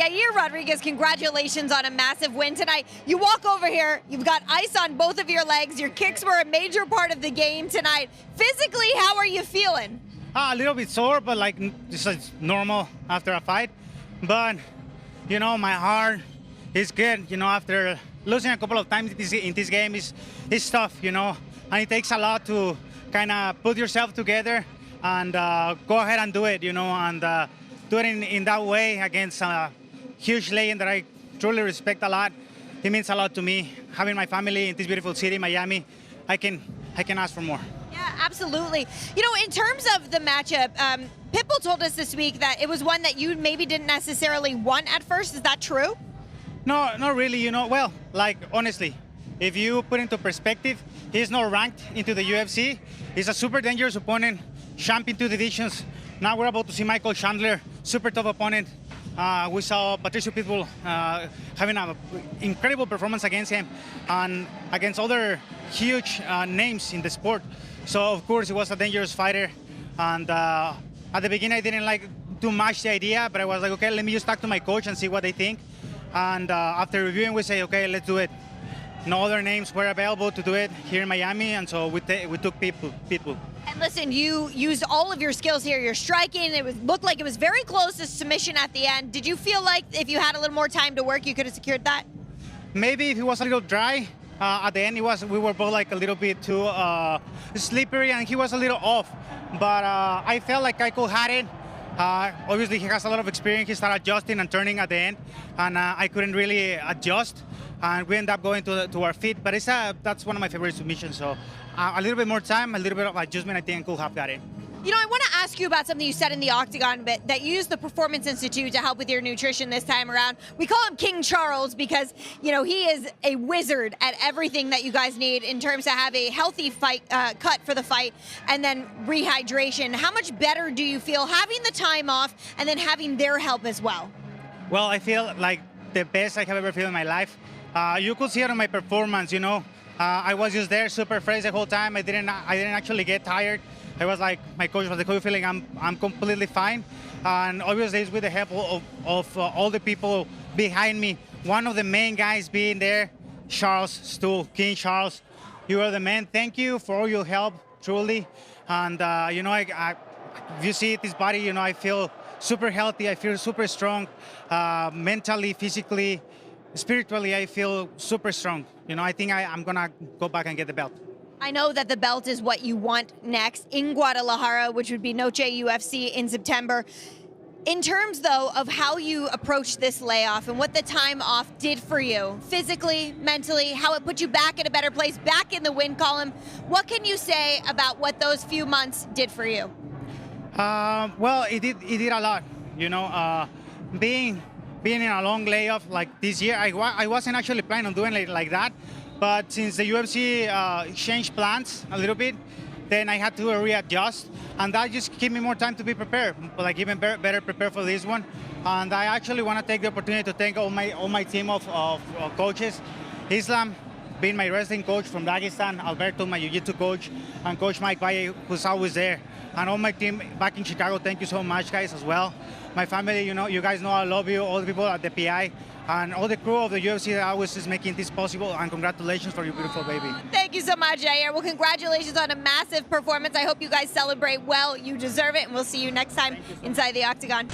Yair Rodriguez, congratulations on a massive win tonight. You walk over here, you've got ice on both of your legs. Your kicks were a major part of the game tonight. Physically, how are you feeling? A little bit sore, but like this is normal after a fight. But you know, my heart is good. You know, after losing a couple of times in this game is tough. You know, and it takes a lot to kind of put yourself together and go ahead and do it. You know, and do it in that way against a huge legend that I truly respect a lot. It means a lot to me. Having my family in this beautiful city, Miami, I can ask for more. Yeah, absolutely. You know, in terms of the matchup, Pitbull told us this week that it was one that you maybe didn't necessarily want at first. Is that true? No, not really. You know, well, like honestly, if you put into perspective, he's not ranked into the UFC. He's a super dangerous opponent, champion 2 divisions. Now we're about to see Michael Chandler, super tough opponent. We saw Patricio Pitbull having an incredible performance against him and against other huge names in the sport. So, of course, he was a dangerous fighter. And at the beginning, I didn't like too much the idea, but I was like, okay, let me just talk to my coach and see what they think. And after reviewing, we say, okay, let's do it. No other names were available to do it here in Miami, and so we took Pitbull. And listen, you used all of your skills here. You're striking. Looked like it was very close to submission at the end. Did you feel like if you had a little more time to work, you could have secured that? Maybe if it was a little dry at the end, we were both like a little bit too slippery, and he was a little off. But I felt like I could have it. Obviously, he has a lot of experience. He started adjusting and turning at the end, and I couldn't really adjust. And we ended up going to our feet. But that's one of my favorite submissions. So a little bit more time, a little bit of adjustment, I think I could have got it. You know, I want to ask you about something you said in the Octagon bit, that you used the Performance Institute to help with your nutrition this time around. We call him King Charles because, you know, he is a wizard at everything that you guys need in terms of have a healthy fight cut for the fight and then rehydration. How much better do you feel having the time off and then having their help as well? Well, I feel like the best I have ever felt in my life. You could see it on my performance, you know. I was just there super fresh the whole time. I didn't actually get tired. I was like, my coach was like, how are you feeling? I'm completely fine. And obviously it's with the help of all the people behind me. One of the main guys being there, Charles Stool, King Charles. You are the man. Thank you for all your help, truly. And you know, if you see this body, you know, I feel super healthy. I feel super strong, mentally, physically, spiritually. I feel super strong. You know, I think I'm gonna go back and get the belt. I know that the belt is what you want next in Guadalajara, which would be Noche UFC in September. In terms, though, of how you approached this layoff and what the time off did for you, physically, mentally, how it put you back in a better place, back in the win column, what can you say about what those few months did for you? Well, it did a lot. You know, being in a long layoff like this year, I wasn't actually planning on doing it like that. But since the UFC changed plans a little bit, then I had to readjust. And that just gave me more time to be prepared, like even better prepared for this one. And I actually want to take the opportunity to thank all my team of coaches. Islam, being my wrestling coach from Dagestan, Alberto, my jiu-jitsu coach, and Coach Mike Valle, who's always there. And all my team back in Chicago, thank you so much, guys, as well. My family, you know, you guys know I love you, all the people at the PI, and all the crew of the UFC that always is making this possible, and congratulations for your beautiful baby. Thank you so much, Yair. Well, congratulations on a massive performance. I hope you guys celebrate well. You deserve it, and we'll see you next time inside the Octagon.